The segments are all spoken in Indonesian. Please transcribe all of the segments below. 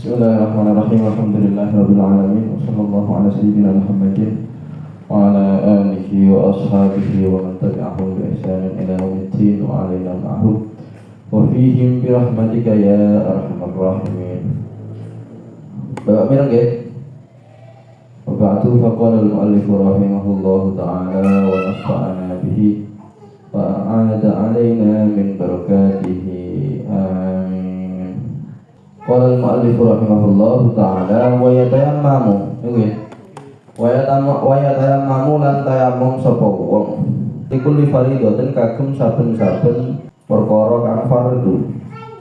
Bismillahirrahmanirrahim. Alhamdulillahirabbil alamin. Wassallallahu ala sayyidina Muhammadin wa ala alihi wa ashabihi wa man tabi'ahum bi ihsanin ila yaumiddin wa alaina ma'hum wa fihim bi rahmatika ya arhamar rahimin. Bapak mireng nggih. Wa ba'du faqala al-mu'allif rahimahullahu ta'ala wa nafa'ana bihi wa a'ada alaina min barakatihi. Qala al-mu'allif rahimahullahu ta'ala wa yatayammamu wa yatayammamu lan tayammum sapa wong iku li faridatin kagem saben-saben perkara kang fardhu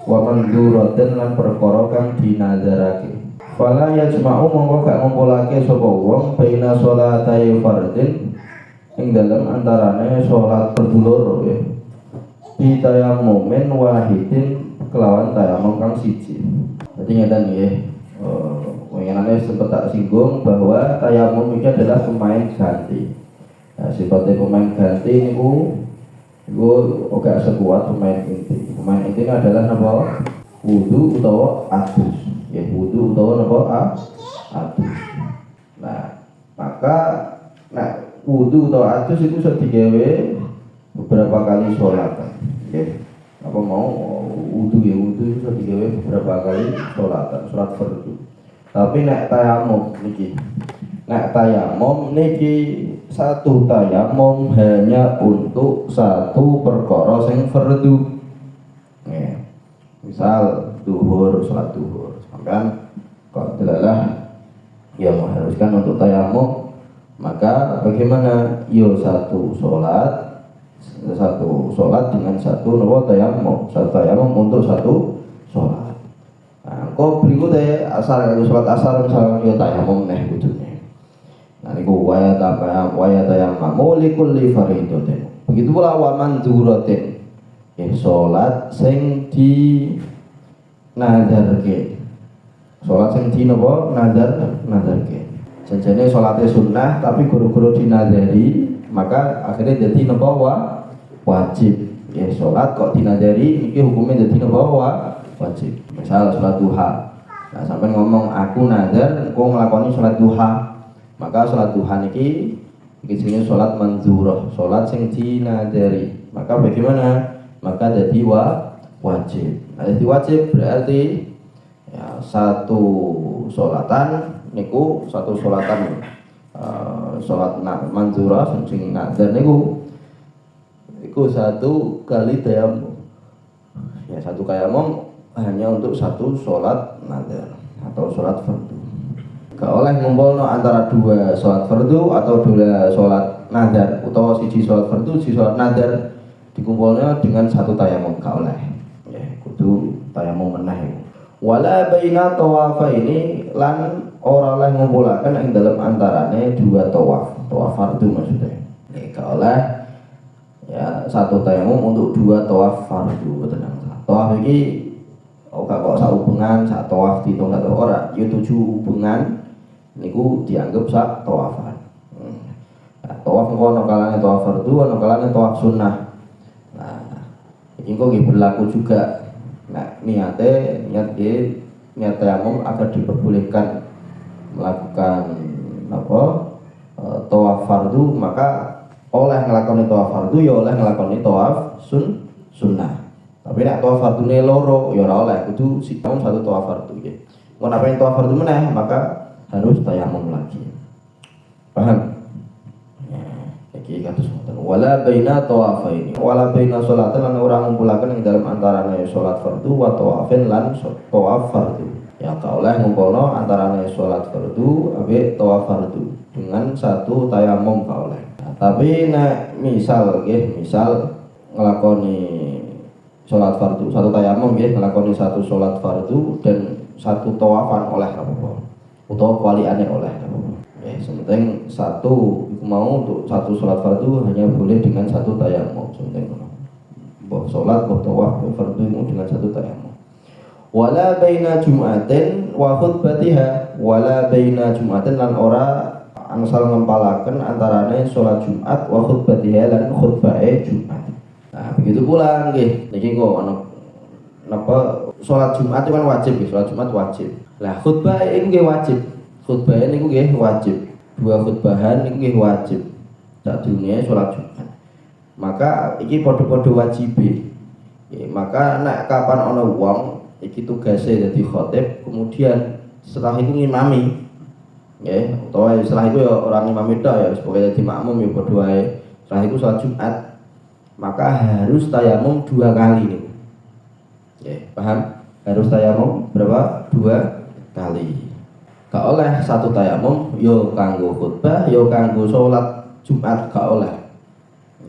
wa manduratin lan perkara kang dinazarake fala yajma'u mongko gak ngumpulake sapa wong baina sholatai fardhin ing dalem antarane salat berdulur ya bi tayammumin wahidin kelawan tayammum kang siji. Jadi ngeten nggih, winginane sempat tak singgung bahwa tayammum itu adalah pemain ganti. Nah, sifatnya pemain ganti niku agak sekuat pemain inti. Pemain inti adalah napa? Wudu utawa adus. Ya wudu utawa napa? Adus. Nah, maka wudu utawa adus itu bisa digawe beberapa kali sholat. Nggih. Apa mau wudu itu bisa digawe beberapa kali sholat fardu. Tapi nek tayamum niki satu tayamum hanya untuk satu perkara sing fardu. Misal sholat duhur, sampean kok delalah ya mengharuskan untuk tayamum, maka bagaimana? Yo satu sholat dengan satu tayamum untuk satu sholat. Nah, kok berikutnya asar itu sholat asar misalnya ya tayamum neh kudune. Nah niku waya tayammamu likulli faridatin. Begitu pula wa manduratin. Sholat sing di nazarke. Sholat sing di napa nazarke. Janjane sholatnya sunnah tapi guru-guru dinazari, maka akhirnya jadi napa wajib. Ya sholat kok dinadari iki hukumnya jadi napa wajib. Misal sholat duha. Nah sampai ngomong aku nazar aku nglakoni sholat duha, maka sholat duha niki jenenge sholat manzurah, sholat sing dinadari. Maka bagaimana? Maka jadi wajib. Nah, jadi wajib berarti ya satu sholatan niku sholat manzurah sing nazar niku iku satu kali tayamum. Ya satu tayamum hanya untuk satu sholat nazar atau sholat fardu. Gak oleh ngumpulno antara dua sholat fardu atau dua sholat nazar utawa siji sholat fardu siji sholat nazar dikumpulnya dengan satu tayamum gak oleh. Ya kudu tayamum meneh. Wala baina tawafa ini lan ora oleh ngumpulaken ing dalam antarane dua tawaf fardu maksudnya. Ya gak oleh ya satu tayamum untuk dua tawaf fardu. Tawaf iki gak kok sak hubungan sak tawaf diitung atau ora, ya 7 hubungan niku dianggap sak tawafan. Nah, tawaf engko ana kalane tawaf fardu, ana kalane tawaf sunnah. Nah, iki kok berlaku juga. Nah, niat tayamum agar diperbolehkan melakukan tawaf fardu, maka oleh ngelakoni tawaf fardu ya oleh ngelakoni tawaf sunnah. Tapi nek tawaf fardune loro ya ora oleh, kudu sitong satu tawaf fardu nggih. Mun apa yang tawaf fardu meneh maka harus tayamum lagi. Paham? Iki kados ngoten. Wala baina tawafaini. Wala baina sholatan lan ora ngumpulaken ing dalem antarane salat fardu wa tawafin lan tawaf fardu. Ya ka oleh ngumpulno antarane salat fardu ambek tawaf fardu dengan satu tayamum ka oleh. Tapi nek misal ngelakoni sholat fardu satu tayamum nggih ngelakoni satu sholat fardu dan satu tawafan oleh apa utawa waliane oleh apa ya sementing satu mau untuk satu sholat fardu hanya boleh dengan satu tayamum sementing mbok sholat mbok tawaf fardu itu dengan satu tayamum. Wala baina jum'atin wa khutbatiha wala baina jum'atin lan ora angsal ngempalaken antarane sholat Jumat wa khutbatiha lan khutbahe Jumat. Nah, begitu pula nggih. Niki kok ana napa sholat Jumat itu kan wajib ya, sholat Jumat wajib. Lah khutbah itu nggih wajib. Khutbah niku nggih wajib. Dua khutbahan niku nggih wajib. Sadurunge sholat Jumat. Maka iki padha-padha wajib. Maka nek kapan ana wong iki tugasnya dadi khatib, kemudian setelah itu ngimami. Nggih, utawa setelah itu ya orang ngimami tok ya sebagai dadi makmum ya padha wae. Setelah itu sholat Jumat, maka harus tayamum 2 kali nih. Paham? Harus tayamum berapa? 2 kali. Gak oleh satu tayamum yo kanggo khutbah, yo kanggo sholat Jumat gak oleh.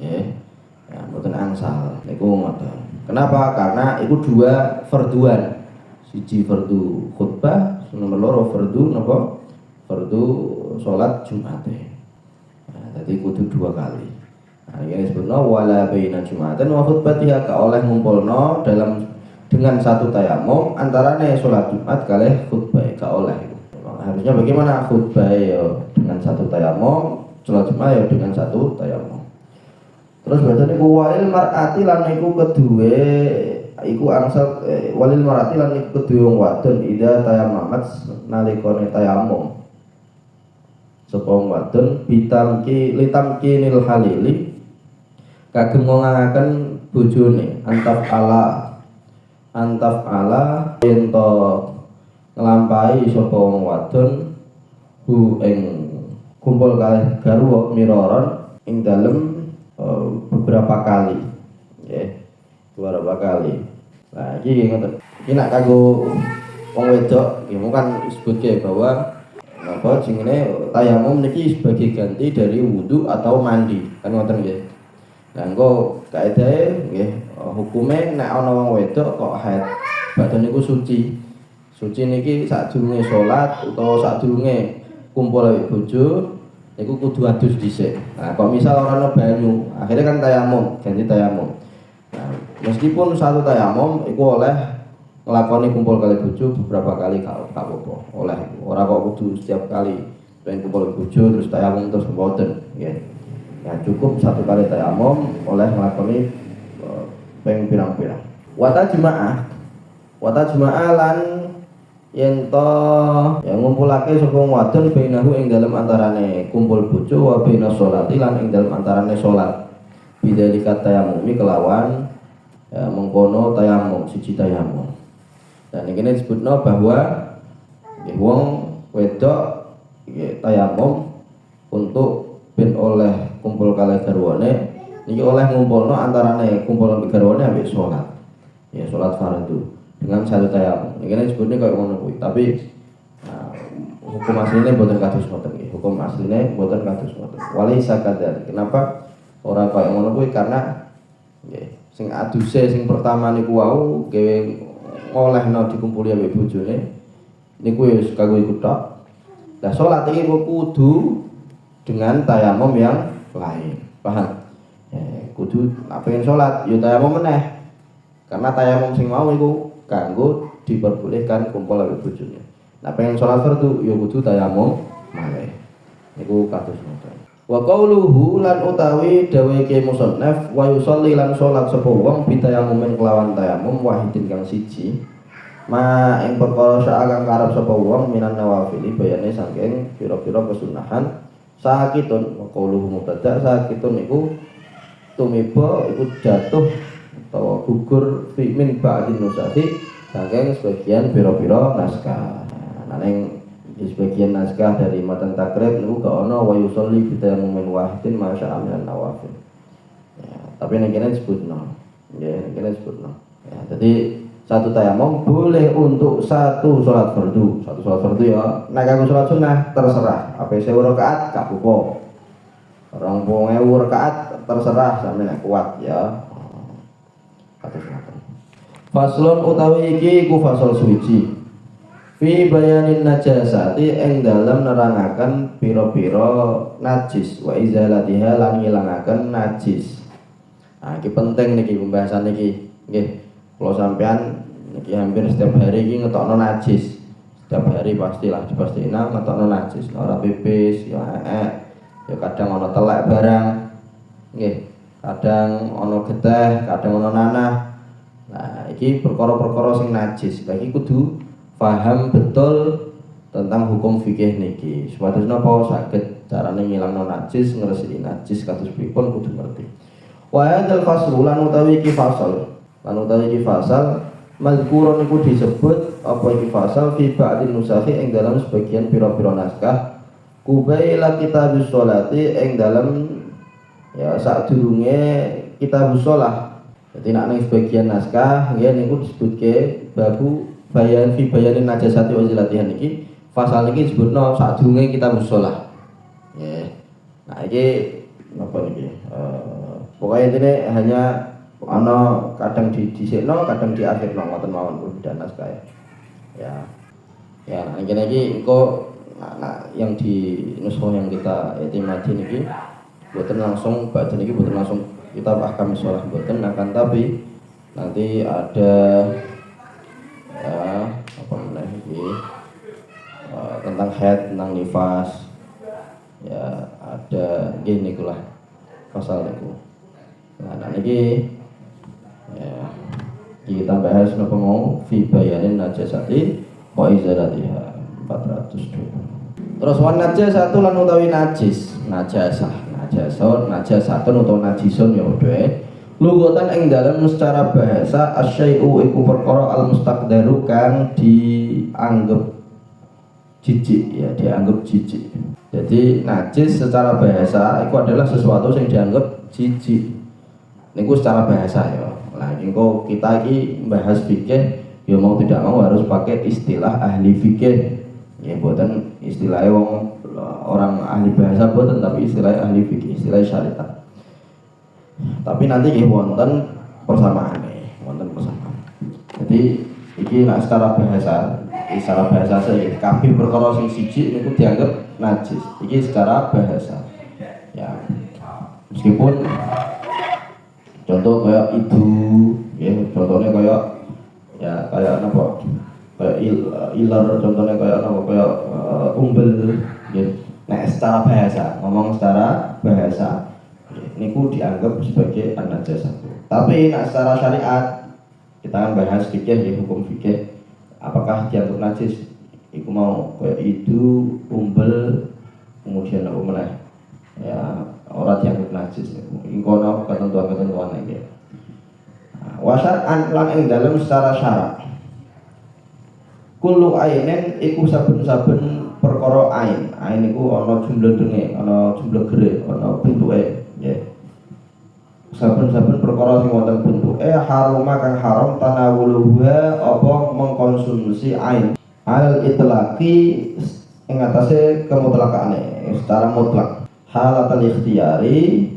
Ya, mboten angsal niku ngoten. Kenapa? Karena itu 2 farduan. Siji fardu khutbah, nomor loro fardu napa? Fardu sholat Jumat. Nah, jadi kudu 2 kali. Nah, ini disebutna wala baina Jumatan wa khutbatiha ka oleh ngumpulno dengan satu tayamum antarane sholat Jumat kalih khutbah ka oleh. Harusnya bagaimana khutbah ya dengan satu tayamum, sholat Jumat ya dengan satu tayamum. Terus baca niku walil mar'ati lan niku kedue iku angsal walil mar'ati lan niku kedue wong wadon ida tayammamat nalikane tayamum. Sapa wong wadon bitamki litamkinil halili kagem ngangaken bojone antaf ala yen to nglampahi sapa wong wadon hu ing kumpul kalih garwa miraron ing dalem beberapa kali beberapa kali. Nah iki ngoten. Iki nek kanggo wong wedok nggih kan disebutke bahwa apa jenenge tayamum niki sebagai ganti dari wudu atau mandi. Kan ngoten nggih. Lah engko kaedahe nggih hukume nek ana wong wedok kok haid badan niku suci. Suci niki sadurunge salat utawa sadurunge kumpul karo bojo niku kudu adus dhisik. Nah, kok misal ora ana banyu, akhirnya kan tayamum, ganti tayamum. Nah, meskipun satu tayamum iku oleh nglakoni kumpul kali bojo beberapa kali gak apa-apa. Oleh ora kok kudu setiap kali pengen kumpul bojo terus tayamum terus mboten, nggih. Ya cukup satu kali tayamum oleh nglakoni ping pirang-pirang. Wata jemaah lan yen to yang ngumpulake sapa wadon bainahu ing dalem antarane kumpul bojo wa baina sholati lan ing dalem antarane salat bidzalika tayamumi kelawan mengkono tayamum siji tayamum. Dan iki disebutno bahwa wong wedok tayamum untuk ben oleh kumpul kalih garwane niki oleh ngumpulno antarane kumpul garwane ambek salat. Ya salat fardu dengan satu tayamum. Ini disebutnya kayak ngono kuwi. Tapi hukum aslinya mboten kados ngoten nggih. Hukum aslinya mboten kados ngoten. Walaisa kadzalik. Kenapa ora kaya ngono kuwi? Karena nggih sing aduse sing pertama niku wau gawe olehno dikumpuli ambek bojone niku wis kanggo iku tok. Lah salat iki kudu dengan tayamum yang lain. Paham? Kudu nek pengen salat ya tayamum meneh. Karena tayamum sing mau iku kanggo diperbolehkan kumpul karo bojone. Nah pengen salat fardu ya kudu tayamum malih. Niku kados ngoten. Wa qauluhu lan utawi dawuhe Ki Musannaf wa yusolli lan salat sapa wong bitayamumin kelawan tayamum wahidin kang siji. Ma ing perkara sak kang karep sapa wong minan nawafili bayane saking pira-pira kesunahan sakitun wa qauluhu mubtada sakitun niku tumiba iku jatuh atau gugur fi min ba'din nusahi saking sebagian pira-pira naskah. Nah ning di sebagian naskah dari matan takrib niku gak ana wa yusolli bi tayammumin wahidin masya aminan nawafil. Ya, tapi ning kene disebutno. Nggih, kene disebutno. Ya, jadi satu tayamum boleh untuk satu sholat fardu. Satu sholat fardu ya. Nek kanggo sholat sunah terserah. Apa 1000 rakaat gak apa-apa. 20.000 rakaat terserah sampe nek kuat ya. Faslon utawi iki ku fasal suci fi bayanin najasati ing dalem nerangaken pira-pira najis wa izalatiha lan ngilangaken najis. Nah iki penting niki pembahasan niki nggih. Kalau sampean niki hampir setiap hari iki ngetokno najis. Setiap hari pastilah dipastina ngetokno najis, ora pipis ya ya kadang ana telek barang nggih. Kadang ana geteh, kadang ana nanah. Nah, iki perkara-perkara sing najis. Lagi kudu paham betul tentang hukum fikih niki. Supados napa saged carane ngilangno najis, ngresiki najis kados pripun kudu ngerti. Wa hadzal faslu lan utawi iki fasal. Lan utawi iki fasal mazkurun iku disebut apa iki fasal fi ba'din nusakhi ing dalam sebagian pira-pira naskah kubaila kitabus sholati ing dalam ya sadurunge kitabus shalah. Jadi nek ning sebagian naskah nggih niku disebutke babu bayan fi bayanin najasati wa zilatihan iki pasal iki disebutno sadurunge kitabus shalah. Nggih. Nah iki napa niki? Pokoknya intine hanya ana kadang disikno, kadang diakhirno ngoten mawon perbedaan naskah ya. Ya. Ya, nah iki engko yang di nuskah yang kita etimadi niki boten langsung baca niki boten langsung kita ahkam shalah boten, akan tapi nanti ada ya apa namanya iki tentang haid, tentang nifas ya ada gini niku lah pasal niku. Nah niki ya kita bahas napa mau fi bayanin najasati wa izalatiha 402. Terus wan najasatu lan utawi najis, najasatun utawa najisun ya udah. Lugotan ing dalam secara bahasa asyai'u iku perkara al mustaqdaru kang dianggap jijik ya, dianggap jijik. Jadi najis secara bahasa itu adalah sesuatu yang dianggap jijik. Niku secara bahasa ya. Nah, engko kita iki bahas fikih ya mau tidak mau harus pakai istilah ahli fikih. Ya buatan istilahnya orang ahli bahasa buatan, tapi istilah ahli fikih, istilah syariat. Tapi nanti ya wonten persamaan jadi iki nak secara bahasa saya kabeh perkara sing siji niku dianggap najis iki secara bahasa ya, meskipun contoh kayak itu ya, contohnya kayak apa kayak iler, contohnya kayak apa kayak umbel ya. Nah secara bahasa, ngomong secara bahasa niku dianggap sebagai an-najasah. Tapi nah secara syariat kita akan bahas fikih ya, hukum fikih apakah dianggap najis iku mau kayak itu umbel kemudian apa meneh ya ora dianggap najis niku iku ana ketentuan-ketentuan iki. Wasyar'an lan ing dalem secara syarak kullu ainin iku saben-saben perkara ain iku ana jumlah denge, ana jumlah gere, ana bentuke ya. Saben-saben perkara sing wonten bentuke haruma kang haram tanawuluha apa mengkonsumsi ain al itlaqi ing atase kemutlakane secara mutlak halatal ikhtiyari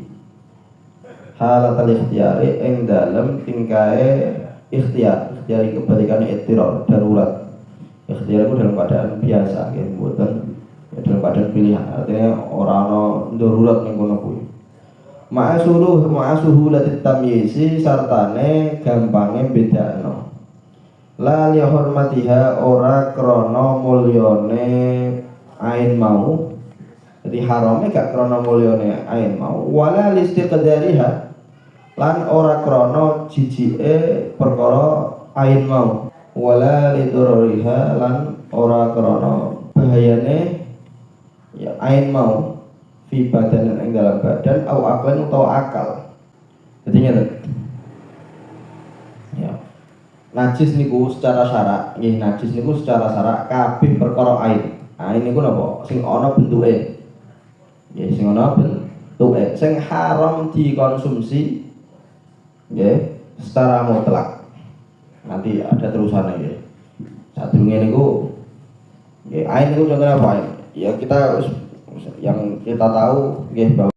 ing dalem tingkae ikhtiyar kebalikane ittirar darurat. Ikhtiar itu dalam keadaan biasa, ya, bukan ya, dalam keadaan pilihan. Artinya orang darurat ning kono kuwi. Ma'asuhu latit tamyizi sartane gampange bedakno. La li hormatiha ora krana mulyane ain mau. Jadi harame gak krana mulyane ain mau. Wala listiqdariha lan ora krana jijike perkara ain mau. Wala lidurriha lan ora krana bahayane ya ain mau fi badan ing dalam badan au aklan utawa akal. Jadi ngeten. Ya. Najis niku secara syarak, nggih najis niku secara syarak kabeh perkara ain. Ain niku napa? Sing ana bentuke. Nggih, sing ana bentuke, sing haram dikonsumsi nggih secara mutlak. Nanti ada terusannya ya. Sadurunge niku ya ain niku contohnya apa? Ya kita yang kita tahu nggih bahwa